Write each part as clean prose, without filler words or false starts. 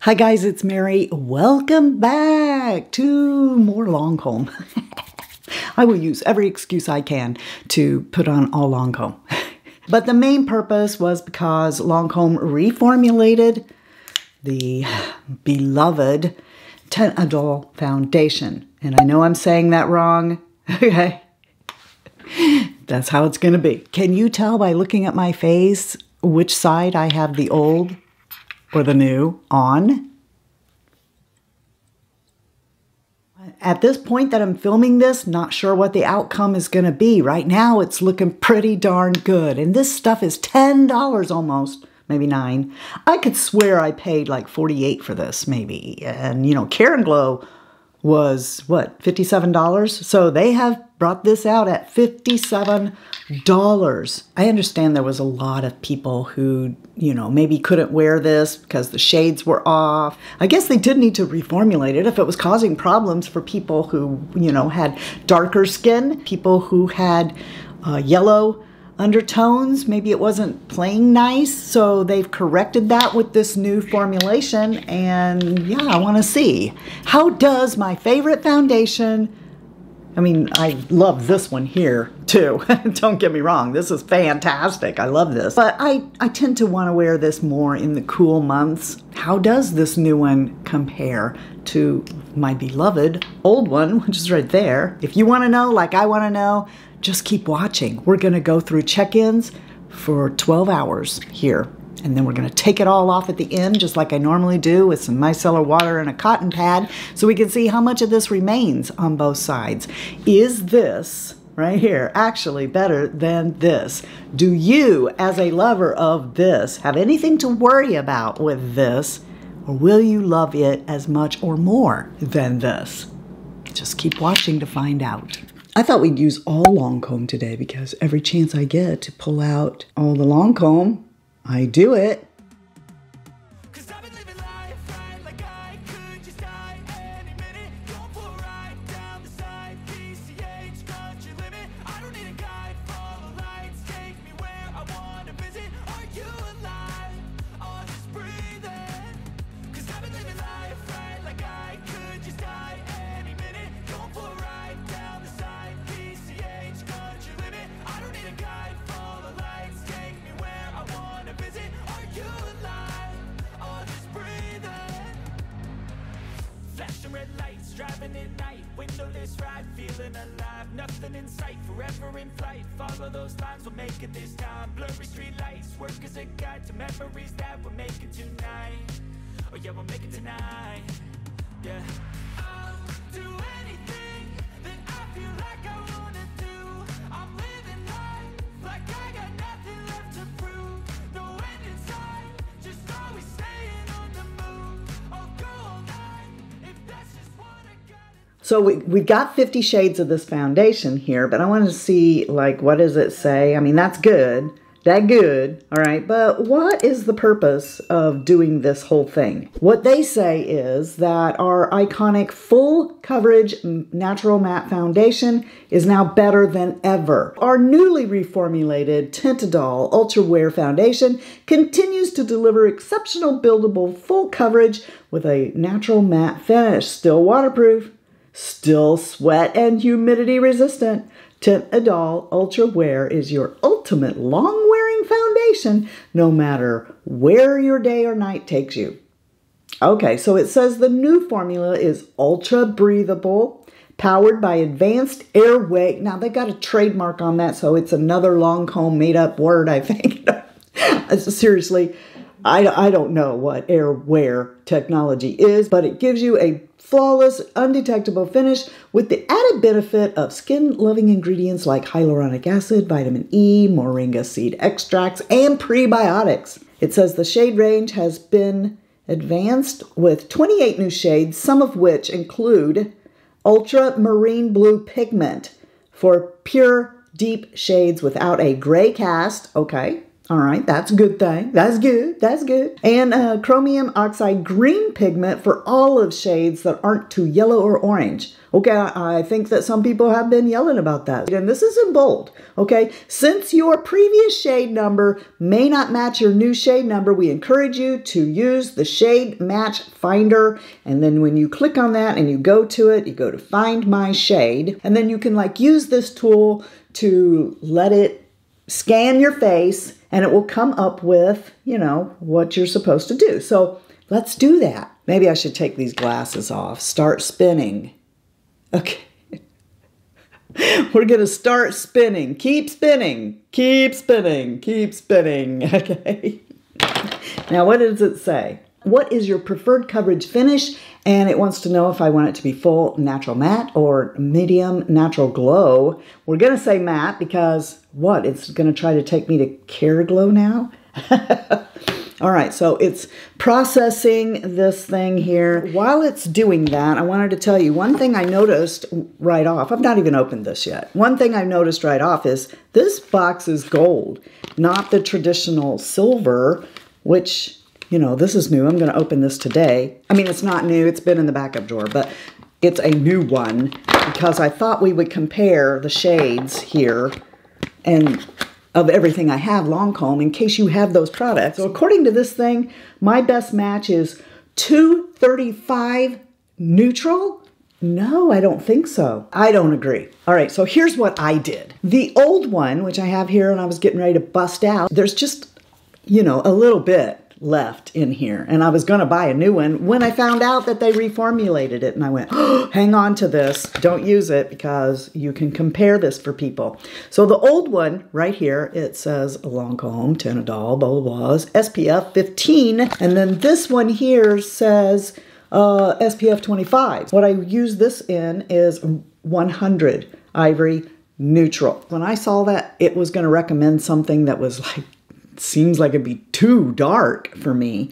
Hi guys, it's Mary. Welcome back to more Lancôme. I will use every excuse I can to put on all Lancôme. But the main purpose was because Lancôme reformulated the beloved Teint Idole foundation. And I know I'm saying that wrong. Okay. That's how it's going to be. Can you tell by looking at my face which side I have the old or the new on? At this point that I'm filming this, not sure what the outcome is going to be. Right now, it's looking pretty darn good. And this stuff is $10 almost, maybe $9. I could swear I paid like $48 for this, maybe. And, you know, Karen Glow was, what, $57? So they have brought this out at $57. I understand there was a lot of people who, you know, maybe couldn't wear this because the shades were off. I guess they did need to reformulate it if it was causing problems for people who, you know, had darker skin, people who had yellow undertones. Maybe it wasn't playing nice, so they've corrected that with this new formulation. And yeah, I want to see, how does my favorite foundation, I mean, I love this one here too. Don't get me wrong, this is fantastic. I love this. But I tend to want to wear this more in the cool months. How does this new one compare to my beloved old one, which is right there? If you want to know, like I want to know, just keep watching. We're going to go through check-ins for 12 hours here. And then we're going to take it all off at the end, just like I normally do, with some micellar water and a cotton pad, so we can see how much of this remains on both sides. Is this right here actually better than this? Do you, as a lover of this, have anything to worry about with this? Or will you love it as much or more than this? Just keep watching to find out. I thought we'd use all Lancôme today because every chance I get to pull out all the Lancôme, I do it. Driving at night, windowless ride, feeling alive. Nothing in sight, forever in flight. Follow those lines, we'll make it this time. Blurry street lights, work as a guide to memories that we're making tonight. Oh yeah, we'll make it tonight. Yeah. I'll do anything that I feel like I wanna do. I'm living life like I got nothing left to prove. No end in sight, just always staying on the move. I'll go all night if that's just what I got. So we've got 50 shades of this foundation here, but I want to see, like, what does it say? I mean, that's good. That good. All right. But what is the purpose of doing this whole thing? What they say is that our iconic full coverage natural matte foundation is now better than ever. Our newly reformulated Teint Idole Ultra Wear Foundation continues to deliver exceptional buildable full coverage with a natural matte finish. Still waterproof, still sweat and humidity resistant. Teint Idole Ultra Wear is your ultimate long-wearing foundation, no matter where your day or night takes you. Okay, so it says the new formula is ultra breathable, powered by advanced airway. Now, they got a trademark on that, so it's another Lancôme made-up word, I think. Seriously, I don't know what airwear technology is, but it gives you a flawless, undetectable finish with the added benefit of skin-loving ingredients like hyaluronic acid, vitamin E, moringa seed extracts, and prebiotics. It says the shade range has been advanced with 28 new shades, some of which include ultramarine blue pigment for pure, deep shades without a gray cast. Okay. All right, that's a good thing. That's good. That's good. And chromium oxide green pigment for olive shades that aren't too yellow or orange. Okay, I think that some people have been yelling about that. And this is in bold, okay? Since your previous shade number may not match your new shade number, we encourage you to use the shade match finder. And then when you click on that and you go to it, you go to find my shade. And then you can like use this tool to let it scan your face and it will come up with, you know, what you're supposed to do. So let's do that. Maybe I should take these glasses off. Start spinning. Okay. We're going to start spinning. Keep spinning. Keep spinning. Keep spinning. Okay. Now, what does it say? What is your preferred coverage finish? And it wants to know if I want it to be full natural matte or medium natural glow. We're going to say matte because what? It's going to try to take me to Care Glow now? All right, so it's processing this thing here. While it's doing that, I wanted to tell you one thing I noticed right off. I've not even opened this yet. One thing I've noticed right off is this box is gold, not the traditional silver, which, you know, this is new. I'm going to open this today. I mean, it's not new. It's been in the backup drawer, but it's a new one because I thought we would compare the shades here and of everything I have Lancôme in case you have those products. So according to this thing, my best match is 235 neutral. No, I don't think so. I don't agree. All right, so here's what I did. The old one, which I have here and I was getting ready to bust out, there's just, you know, a little bit left in here. And I was going to buy a new one when I found out that they reformulated it. And I went, oh, hang on to this. Don't use it because you can compare this for people. So the old one right here, it says Lancôme Teint Idole, blah, blah, blah, SPF 15. And then this one here says SPF 25. What I use this in is 100 Ivory Neutral. When I saw that it was going to recommend something that was like, seems like it'd be too dark for me,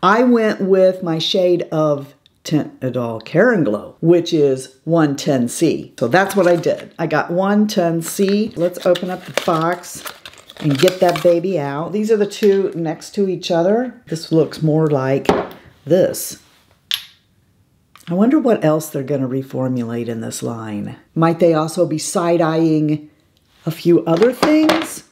I went with my shade of Teint Idole Care & Glow, which is 110C. So that's what I did. I got 110C. Let's open up the box and get that baby out. These are the two next to each other. This looks more like this. I wonder what else they're going to reformulate in this line. Might they also be side-eyeing a few other things?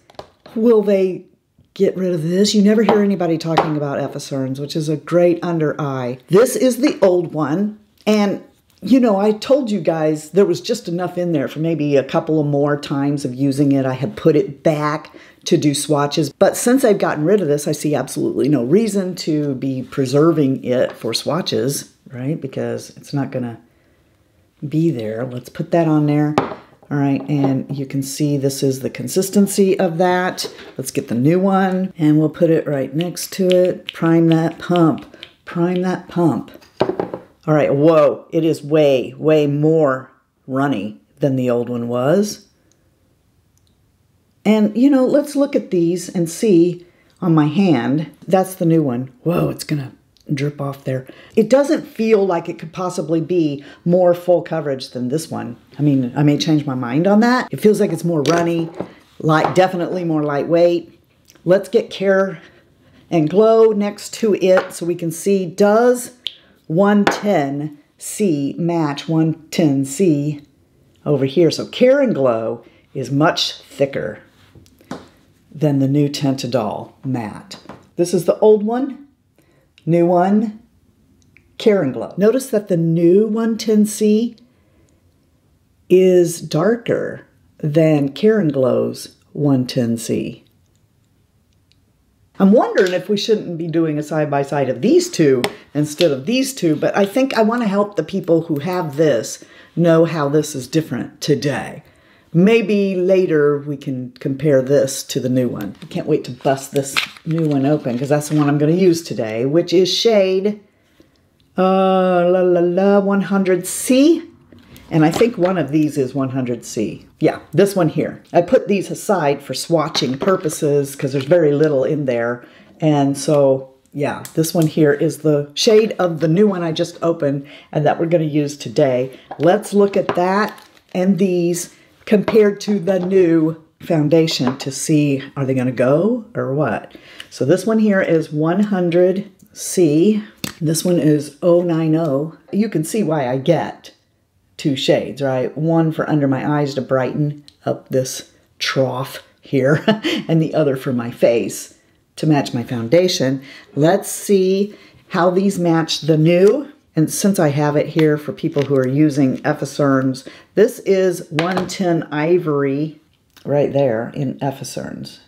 Will they get rid of this? You never hear anybody talking about Effercerns, which is a great under eye. This is the old one. And, you know, I told you guys there was just enough in there for maybe a couple of more times of using it. I had put it back to do swatches. But since I've gotten rid of this, I see absolutely no reason to be preserving it for swatches, right? Because it's not going to be there. Let's put that on there. All right, and you can see this is the consistency of that. Let's get the new one, and we'll put it right next to it. Prime that pump. Prime that pump. All right, whoa, it is way, way more runny than the old one was. And, you know, let's look at these and see on my hand. That's the new one. Whoa, it's going to drip off there. It doesn't feel like it could possibly be more full coverage than this one. I mean, I may change my mind on that. It feels like it's more runny, definitely more lightweight. Let's get Care & Glow next to it so we can see, does 110C match 110C over here? So Care & Glow is much thicker than the new Teint Idole matte. This is the old one. New one, Care & Glow. Notice that the new 110C is darker than Care & Glow's 110C. I'm wondering if we shouldn't be doing a side-by-side of these two instead of these two, but I think I want to help the people who have this know how this is different today. Maybe later we can compare this to the new one. I can't wait to bust this new one open because that's the one I'm going to use today, which is shade 100C. And I think one of these is 100C. Yeah, this one here. I put these aside for swatching purposes because there's very little in there. And so, yeah, this one here is the shade of the new one I just opened and that we're going to use today. Let's look at that and these compared to the new foundation to see, are they going to go or what? So this one here is 100C. This one is 090. You can see why I get two shades, right? One for under my eyes to brighten up this trough here, and the other for my face to match my foundation. Let's see how these match the new. And since I have it here for people who are using Effercerns, this is 110 Ivory right there in Effercerns.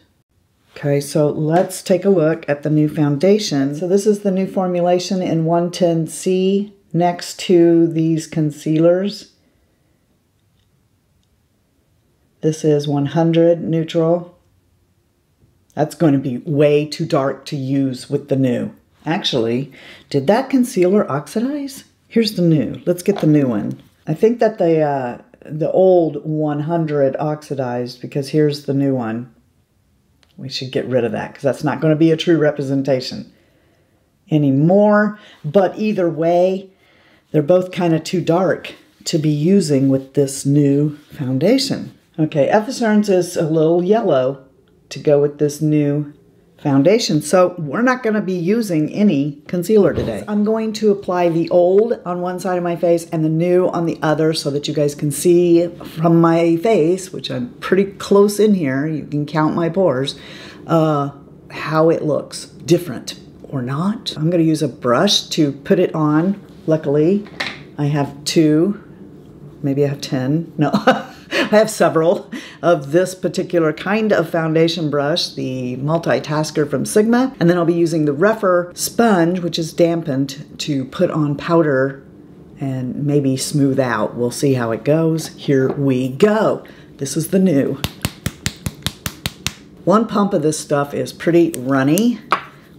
Okay, so let's take a look at the new foundation. So this is the new formulation in 110C next to these concealers. This is 100 neutral. That's going to be way too dark to use with the new. Actually, did that concealer oxidize? Here's the new. Let's get the new one. I think that the old 100 oxidized, because here's the new one. We should get rid of that because that's not going to be a true representation anymore. But either way, they're both kind of too dark to be using with this new foundation. Okay, Effercerns is a little yellow to go with this new foundation, so we're not going to be using any concealer today. I'm going to apply the old on one side of my face and the new on the other so that you guys can see from my face, which I'm pretty close in here, you can count my pores, how it looks different or not. I'm going to use a brush to put it on. Luckily, I have two, maybe I have 10, no. I have several of this particular kind of foundation brush, the multitasker from Sigma. And then I'll be using the rephr sponge, which is dampened, to put on powder and maybe smooth out. We'll see how it goes. Here we go. This is the new. One pump of this stuff is pretty runny.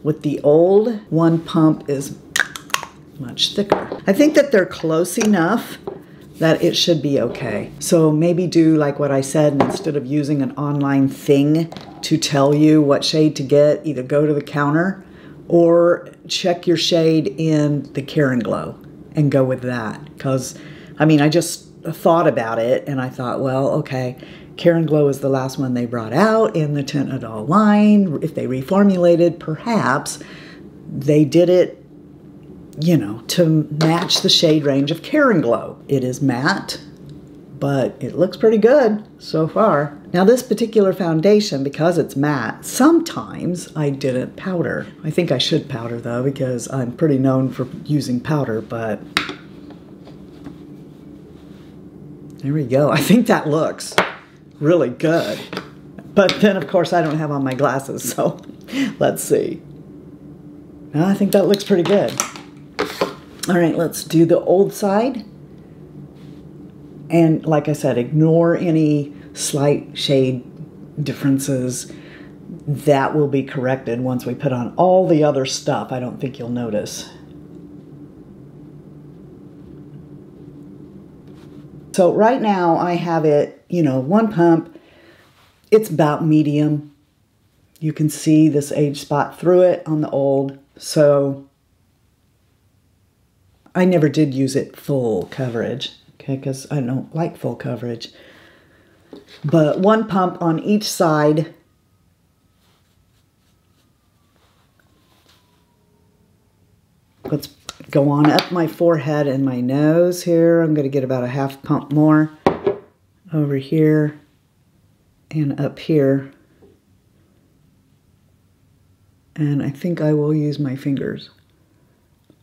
With the old, one pump is much thicker. I think that they're close enough that it should be okay. So maybe do like what I said, and instead of using an online thing to tell you what shade to get, either go to the counter or check your shade in the Care and Glow and go with that. Because, I mean, I just thought about it and I thought, well, okay, Care and Glow is the last one they brought out in the Teint Idole line. If they reformulated, perhaps they did it, you know, to match the shade range of Care and Glow. It is matte, but it looks pretty good so far. Now this particular foundation, because it's matte, sometimes I didn't powder. I think I should powder though, because I'm pretty known for using powder, but there we go. I think that looks really good. But then of course I don't have on my glasses, so let's see. Now, I think that looks pretty good. All right, let's do the old side. And like I said, ignore any slight shade differences. That will be corrected once we put on all the other stuff. I don't think you'll notice. So right now I have it, you know, one pump. It's about medium. You can see this age spot through it on the old. So I never did use it full coverage, okay, because I don't like full coverage. But one pump on each side. Let's go on up my forehead and my nose here. I'm going to get about a half pump more over here and up here. And I think I will use my fingers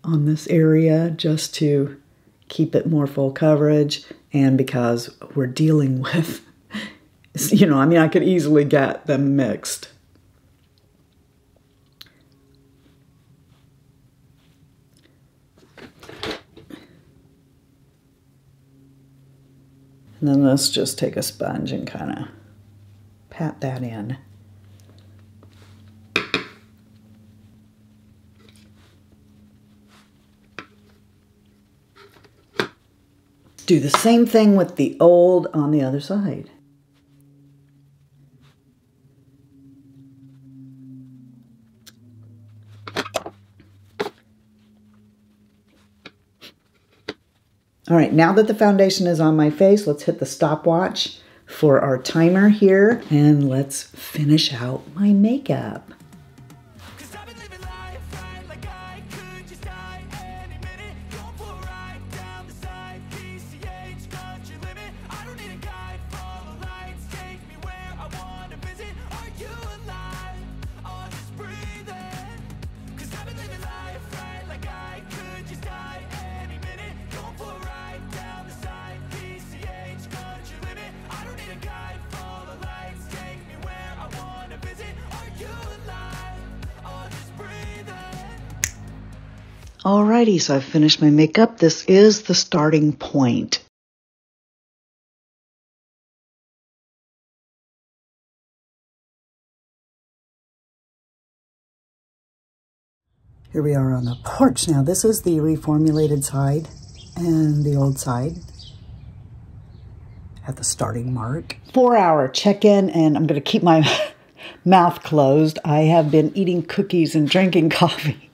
on this area just to keep it more full coverage, and because we're dealing with, you know, I mean, I could easily get them mixed. And then let's just take a sponge and kind of pat that in. Do the same thing with the old on the other side. All right, now that the foundation is on my face, let's hit the stopwatch for our timer here, and let's finish out my makeup. Alrighty, so I've finished my makeup. This is the starting point. Here we are on the porch now. This is the reformulated side and the old side at the starting mark. 4-hour check-in, and I'm going to keep my mouth closed. I have been eating cookies and drinking coffee.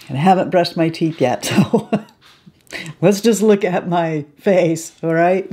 And I haven't brushed my teeth yet, so let's just look at my face, all right?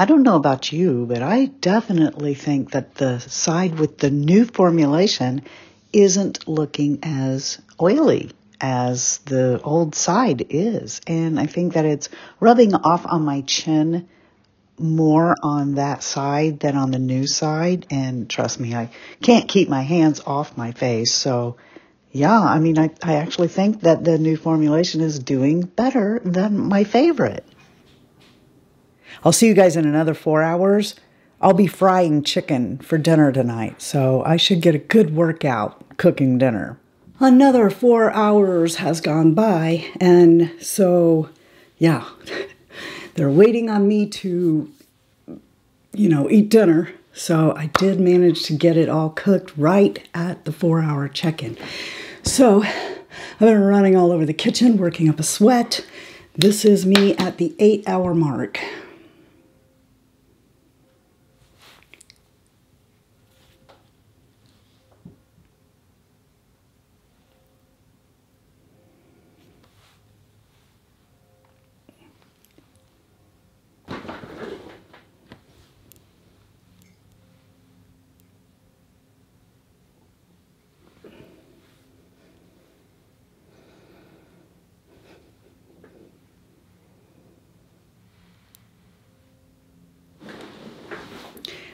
I don't know about you, but I definitely think that the side with the new formulation isn't looking as oily as the old side is. And I think that it's rubbing off on my chin more on that side than on the new side. And trust me, I can't keep my hands off my face. So yeah, I mean, I actually think that the new formulation is doing better than my favorite. I'll see you guys in another 4 hours. I'll be frying chicken for dinner tonight, so I should get a good workout cooking dinner. Another 4 hours has gone by, and so, yeah, they're waiting on me to, eat dinner. So I did manage to get it all cooked right at the 4-hour check-in. So I've been running all over the kitchen, working up a sweat. This is me at the 8-hour mark.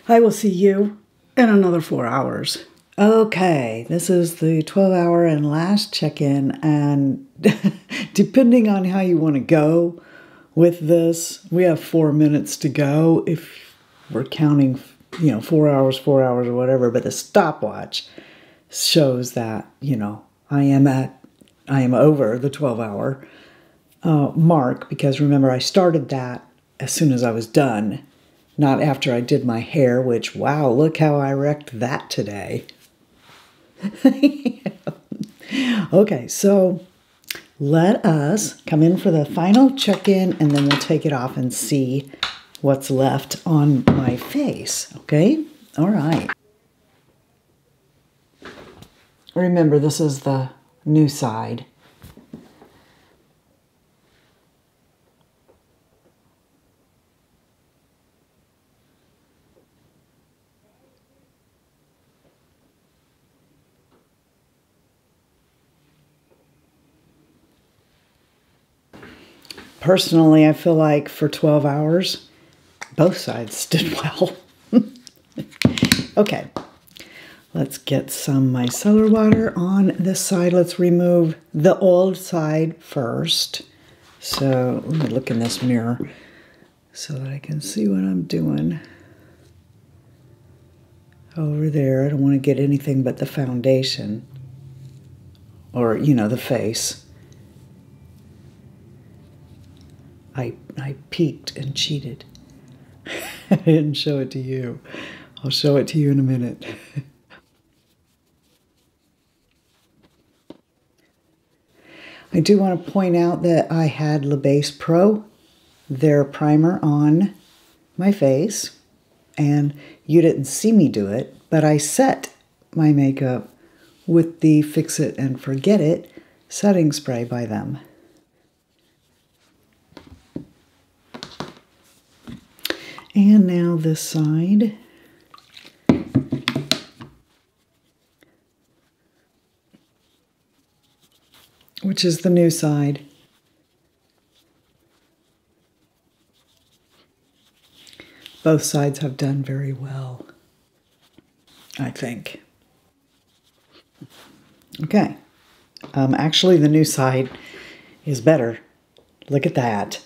I will see you in another 4 hours. Okay, this is the 12-hour and last check-in, and depending on how you want to go with this, we have 4 minutes to go if we're counting, 4 hours, or whatever, but the stopwatch shows that, I am over the 12-hour mark, because remember, I started that as soon as I was done. Not after I did my hair, which, wow, look how I wrecked that today. Okay, so let us come in for the final check-in, and then we'll take it off and see what's left on my face, okay? All right. Remember, this is the new side. Personally, I feel like for 12 hours, both sides did well. Okay, let's get some micellar water on this side. Let's remove the old side first. So let me look in this mirror so that I can see what I'm doing. Over there, I don't want to get anything but the foundation. Or, you know, the face. I peeked and cheated. I didn't show it to you. I'll show it to you in a minute. I do want to point out that I had La Base Pro, their primer, on my face. And you didn't see me do it, but I set my makeup with the Fix It and Forget It setting spray by them. And now this side. Which is the new side. Both sides have done very well, I think. Okay. Actually, the new side is better. Look at that.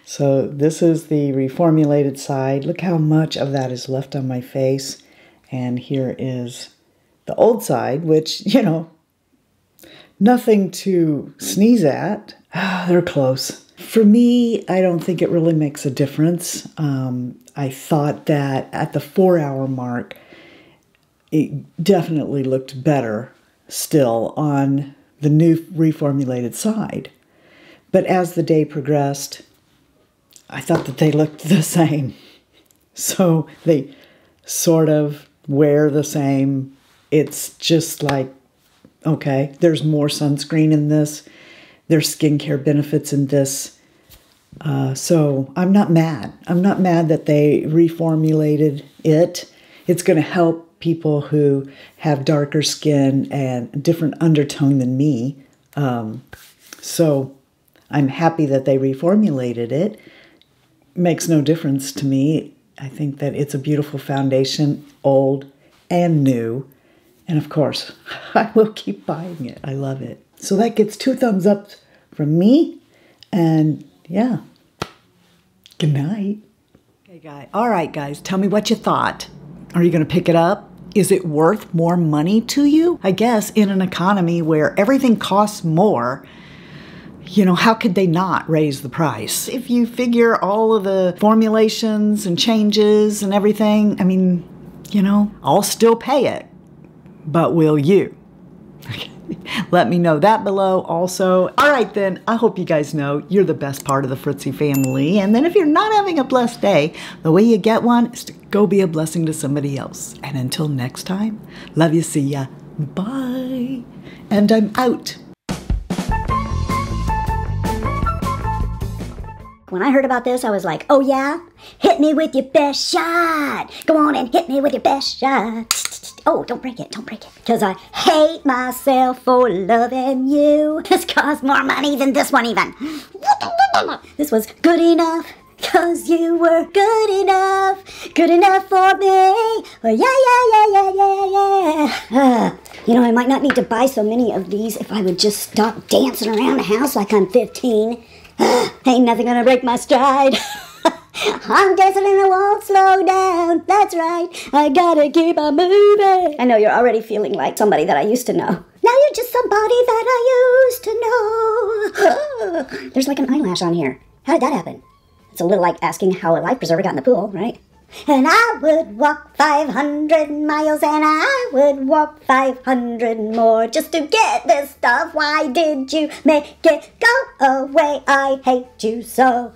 So this is the reformulated side. Look how much of that is left on my face. And here is the old side, which, you know, nothing to sneeze at. They're close. For me, I don't think it really makes a difference. I thought that at the 4-hour mark, it definitely looked better still on the new reformulated side. But as the day progressed, I thought that they looked the same. So they sort of wear the same. It's just like, okay, there's more sunscreen in this. There's skincare benefits in this. So I'm not mad. I'm not mad that they reformulated it. It's going to help people who have darker skin and different undertone than me. So I'm happy that they reformulated it. Makes no difference to me. I think that it's a beautiful foundation, old and new. And of course, I will keep buying it. I love it. So that gets 2 thumbs up from me. And yeah, good night. Okay, guys. All right, guys, tell me what you thought. Are you going to pick it up? Is it worth more money to you? I guess in an economy where everything costs more, you know, how could they not raise the price? If you figure all of the formulations and changes and everything, I mean, you know, I'll still pay it. But will you? Let me know that below also. All right then, I hope you guys know you're the best part of the Fritzy family. And then if you're not having a blessed day, the way you get one is to go be a blessing to somebody else. And until next time, love you, see ya, bye. And I'm out. When I heard about this, I was like, oh yeah? Hit me with your best shot. Go on and hit me with your best shot. Oh, don't break it, don't break it. Because I hate myself for loving you. This cost more money than this one even. This was good enough, because you were good enough for me. Oh, yeah. You know, I might not need to buy so many of these if I would just stop dancing around the house like I'm 15. Ain't nothing gonna break my stride. I'm dancing and I won't slow down. That's right, I gotta keep on moving. I know you're already feeling like somebody that I used to know. Now you're just somebody that I used to know. There's like an eyelash on here. How did that happen? It's a little like asking how a life preserver got in the pool, right? And I would walk 500 miles and I would walk 500 more just to get this stuff. Why did you make it go away? I hate you so.